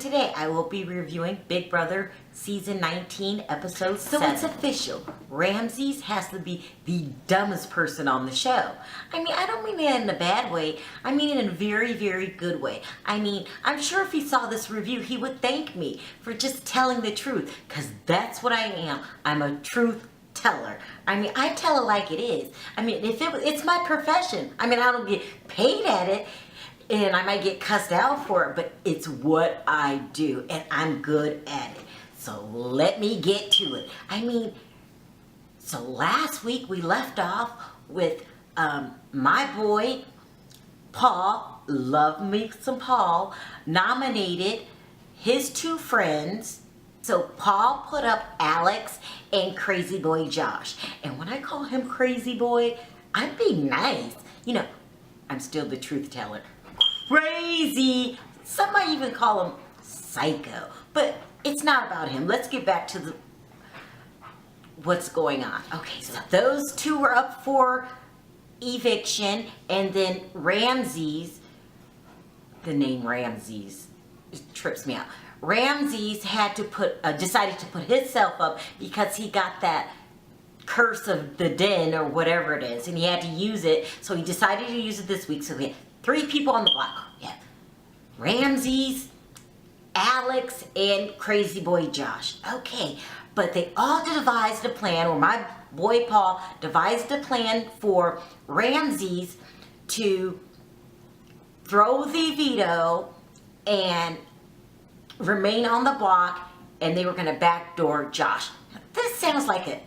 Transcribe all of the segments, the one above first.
today I will be reviewing Big Brother Season 19, Episode 7. So it's official. Ramses has to be the dumbest person on the show. I mean, I don't mean it in a bad way. I mean it in a very, very good way. I mean, I'm sure if he saw this review, he would thank me for just telling the truth. Because that's what I am. I'm a truth teller. I mean, I tell it like it is. I mean, it's my profession. I mean, I don't get paid at it. And I might get cussed out for it, but it's what I do, and I'm good at it. So let me get to it. I mean, so last week we left off with my boy, Paul, love me some Paul, nominated his two friends. So Paul put up Alex and Crazy Boy Josh. And when I call him Crazy Boy, I'm being nice. You know, I'm still the truth teller. Crazy. Some might even call him psycho, but it's not about him. Let's get back to what's going on. Okay, so those two were up for eviction, and then Ramses, the name Ramses trips me out. Ramses had to decided to put himself up because he got that curse of the den or whatever it is, and he had to use it, so he decided to use it this week. So we had 3 people on the block. Yeah. Ramses, Alex, and Crazy Boy Josh. Okay, but they all devised a plan, or my boy Paul devised a plan for Ramses to throw the veto and remain on the block, and they were going to backdoor Josh. This sounds like an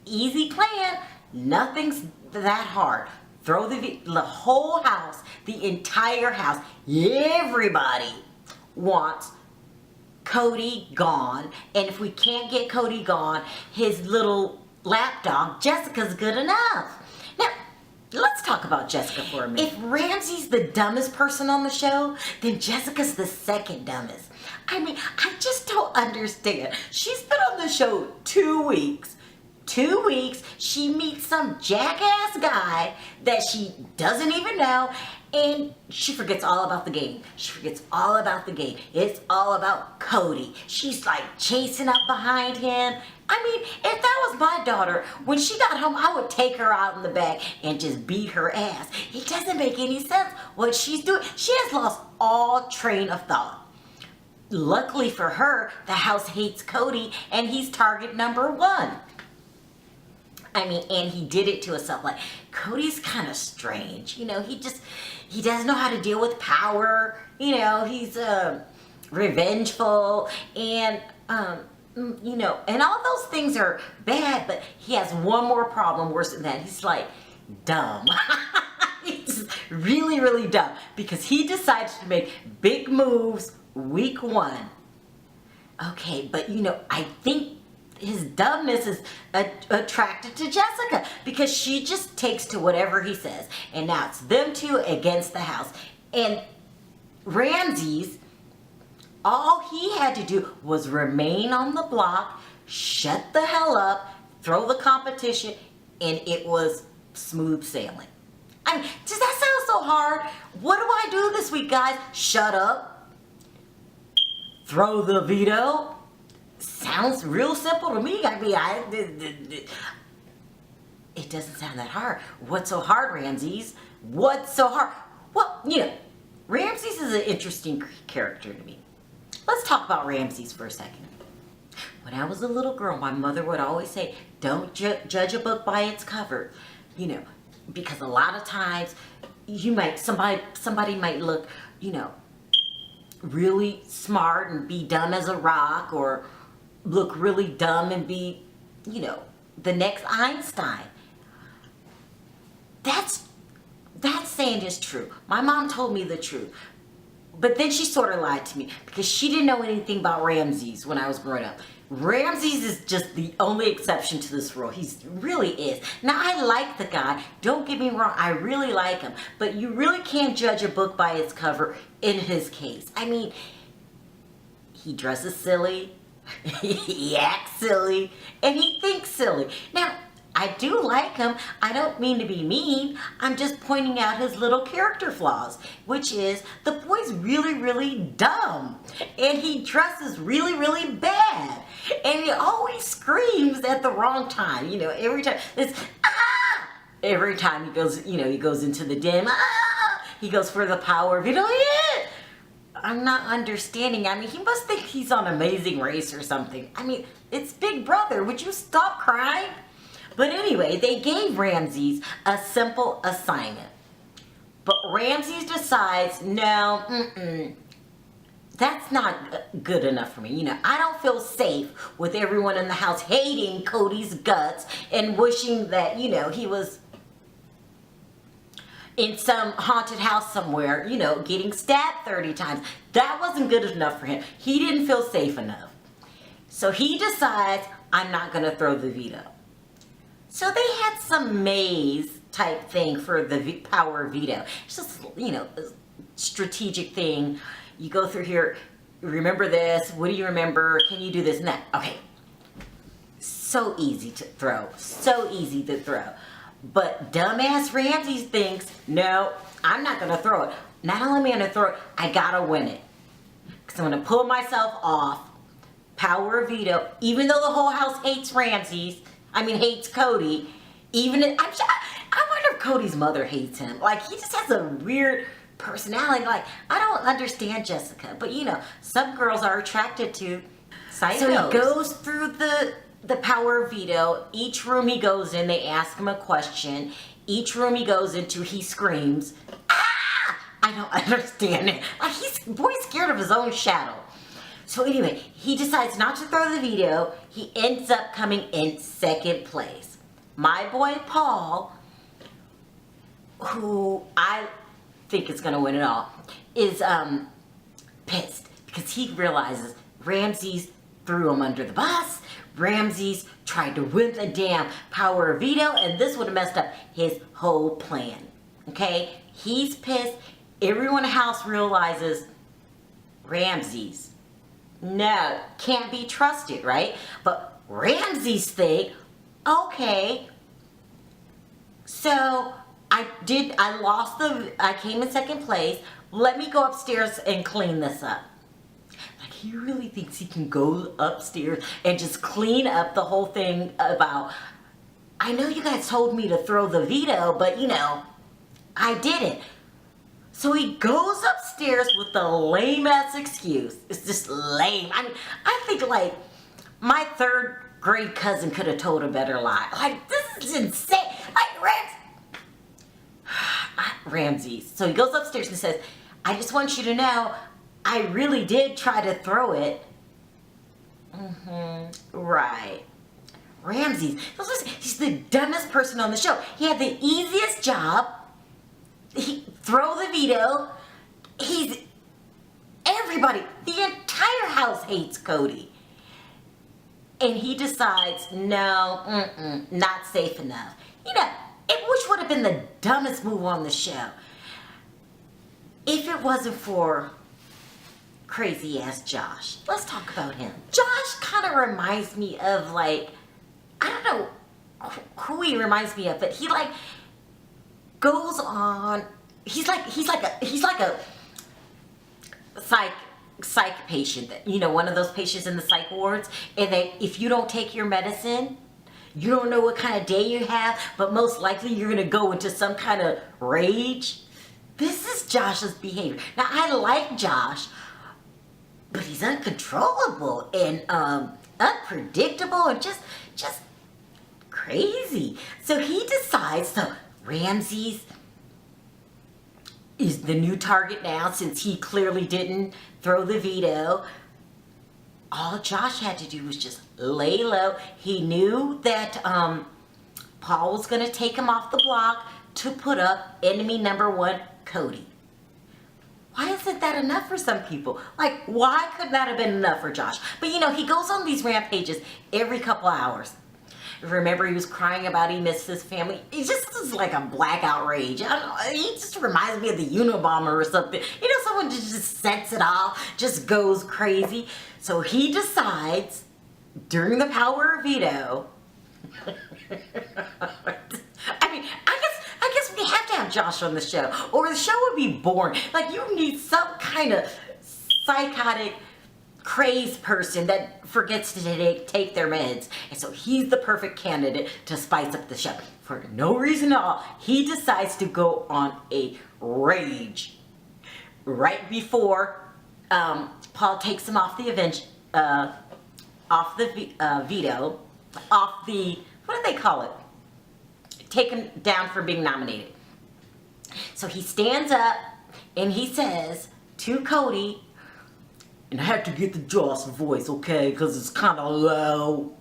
easy plan. Nothing's that hard. Throw the whole house, the entire house, everybody wants Cody gone. And if we can't get Cody gone, his little lapdog, Jessica's good enough. Now, let's talk about Jessica for a minute. If Ramsey's the dumbest person on the show, then Jessica's the second dumbest. I mean, I just don't understand. She's been on the show 2 weeks. 2 weeks, she meets some jackass guy that she doesn't even know, and she forgets all about the game. She forgets all about the game. It's all about Cody. She's like chasing up behind him. I mean, if that was my daughter, when she got home, I would take her out in the back and just beat her ass. It doesn't make any sense what she's doing. She has lost all train of thought. Luckily for her, the house hates Cody, and he's target number 1. I mean, and he did it to himself. Like, Cody's kind of strange. You know, he doesn't know how to deal with power. You know, he's revengeful, and you know, and all those things are bad, but he has one more problem worse than that. He's like dumb. He's really, really dumb, because he decided to make big moves week 1. Okay, but you know, I think his dumbness is attracted to Jessica, because she just takes to whatever he says. And now it's them two against the house. And Ramses, all he had to do was remain on the block, shut the hell up, throw the competition, and it was smooth sailing. I mean, does that sound so hard? What do I do this week, guys? Shut up, throw the veto. Sounds real simple to me. I mean, it doesn't sound that hard. What's so hard, Ramses? What's so hard? Well, you know, Ramses is an interesting character to me. Let's talk about Ramses for a second. When I was a little girl, my mother would always say, don't judge a book by its cover. You know, because a lot of times somebody might look, you know, really smart and be dumb as a rock, or look really dumb and be, you know, the next Einstein. That saying is true. My mom told me the truth. But then she sort of lied to me, because she didn't know anything about Ramses when I was growing up. Ramses is just the only exception to this rule. He really is. Now, I like the guy. Don't get me wrong. I really like him. But you really can't judge a book by its cover in his case. I mean, he dresses silly. He acts silly, and he thinks silly. Now, I do like him. I don't mean to be mean. I'm just pointing out his little character flaws, which is the boy's really, really dumb. And he dresses really, really bad. And he always screams at the wrong time. You know, every time it's, ah! Every time he goes, you know, he goes into the den, ah! He goes for the power of veto. Yeah! I'm not understanding. I mean, he must think he's on Amazing Race or something. I mean, it's Big Brother. Would you stop crying? But anyway, they gave Ramses a simple assignment. But Ramses decides, no, that's not good enough for me. You know, I don't feel safe with everyone in the house hating Cody's guts and wishing that, you know, he was in some haunted house somewhere, you know, getting stabbed 30 times. That wasn't good enough for him. He didn't feel safe enough. So he decides, I'm not going to throw the veto. So they had some maze type thing for the power of veto. It's just, you know, a strategic thing. You go through here, remember this, what do you remember? Can you do this and that? Okay. So easy to throw. So easy to throw. But dumbass Ramses thinks, no, I'm not going to throw it. Not only am I going to throw it, I got to win it. Because I'm going to pull myself off power of veto, even though the whole house hates hates Cody. I wonder if Cody's mother hates him. Like, he just has a weird personality. Like, I don't understand Jessica. But, you know, some girls are attracted to psychos. So he goes through the power of veto. Each room he goes in, they ask him a question. Each room he goes into, he screams, ah! I don't understand it. Like, boy's scared of his own shadow. So anyway, he decides not to throw the veto. He ends up coming in second place. My boy Paul, who I think is going to win it all, is pissed because he realizes Ramses threw him under the bus. Ramses tried to win the damn power of veto, and this would have messed up his whole plan. Okay? He's pissed. Everyone in the house realizes Ramses, no, can't be trusted, right? But Ramses think, okay, so I came in second place. Let me go upstairs and clean this up. Like, he really thinks he can go upstairs and just clean up the whole thing about, I know you guys told me to throw the veto, but you know, I didn't. So he goes upstairs with the lame-ass excuse. It's just lame. I mean, I think, like, my third grade cousin could have told a better lie. Like, this is insane. Like, Ramses. So he goes upstairs and says, I just want you to know, I really did try to throw it. Right. Ramses. He's the dumbest person on the show. He had the easiest job. Throw the veto. Everybody, the entire house hates Cody. And he decides, no, not safe enough. You know, which would have been the dumbest move on the show. If it wasn't for crazy ass Josh. Let's talk about him. Josh kind of reminds me of, like, I don't know who he reminds me of, but he, like, goes on. He's like a psych patient, that, you know, one of those patients in the psych wards, and if you don't take your medicine, you don't know what kind of day you have, but most likely you're gonna go into some kind of rage. This is Josh's behavior. Now, I like Josh, but he's uncontrollable and unpredictable and just crazy. So he decides, so Ramses is the new target now, since he clearly didn't throw the veto. All Josh had to do was just lay low. He knew that Paul was going to take him off the block to put up enemy number one, Cody. Why isn't that enough for some people? Like, why could that have been enough for Josh? But you know, he goes on these rampages every couple hours. Remember, he was crying about he missed his family. He just is like a blackout rage. I don't know, he just reminds me of the Unabomber or something. You know, someone just sets it off, just goes crazy. So he decides, during the power of veto, I mean, I guess we have to have Josh on the show, or the show would be boring. Like, you need some kind of psychotic, crazed person that forgets to take their meds. And so he's the perfect candidate to spice up the show. For no reason at all, he decides to go on a rage right before Paul takes him off the veto, off the, what do they call it? Take him down for being nominated. So he stands up and he says to Cody, and I have to get the Josh voice, okay, because it's kind of low,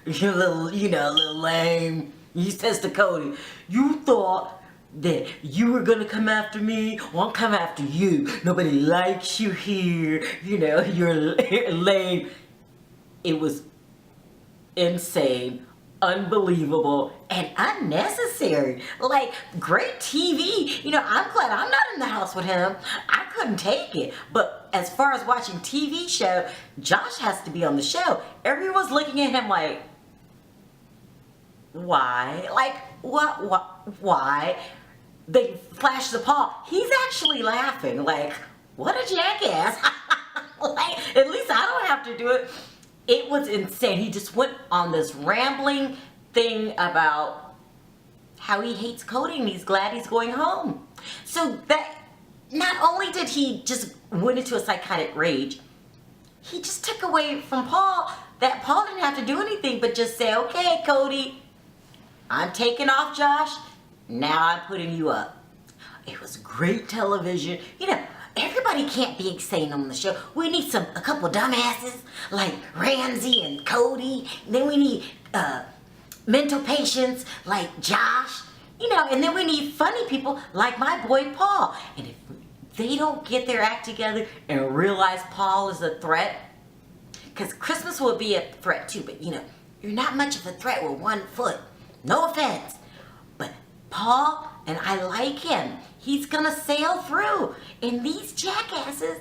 a little lame. He says to Cody, you thought that you were gonna come after me? Well, I'm coming after you. Nobody likes you here. You're lame. It was insane, unbelievable, and unnecessary. Like, great TV. I'm glad I'm not in the house with him. I couldn't take it. But as far as watching TV show, Josh has to be on the show. Everyone's looking at him like, why? Like, why? They flash the Paul. He's actually laughing. Like, what a jackass. Like, at least I don't have to do it. It was insane. He just went on this rambling thing about how he hates Cody and he's glad he's going home. So that, not only did he just went into a psychotic rage, he just took away from Paul that Paul didn't have to do anything but just say, okay, Cody, I'm taking off Josh. Now I'm putting you up. It was great television. Everybody can't be insane on the show. We need a couple dumbasses like Ramsey and Cody. Then we need mental patients like Josh. And then we need funny people like my boy Paul. And if they don't get their act together and realize Paul is a threat, because Christmas will be a threat too, but you're not much of a threat with 1 foot. No offense. But Paul, and I like him, he's gonna sail through. And these jackasses,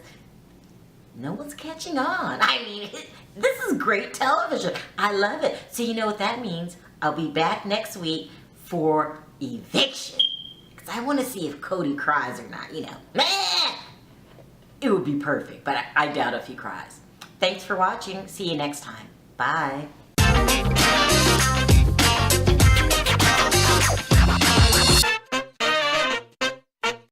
no one's catching on. I mean, this is great television. I love it. So you know what that means? I'll be back next week for Eviction. Because I want to see if Cody cries or not, Meh! It would be perfect, but I doubt if he cries. Thanks for watching. See you next time. Bye.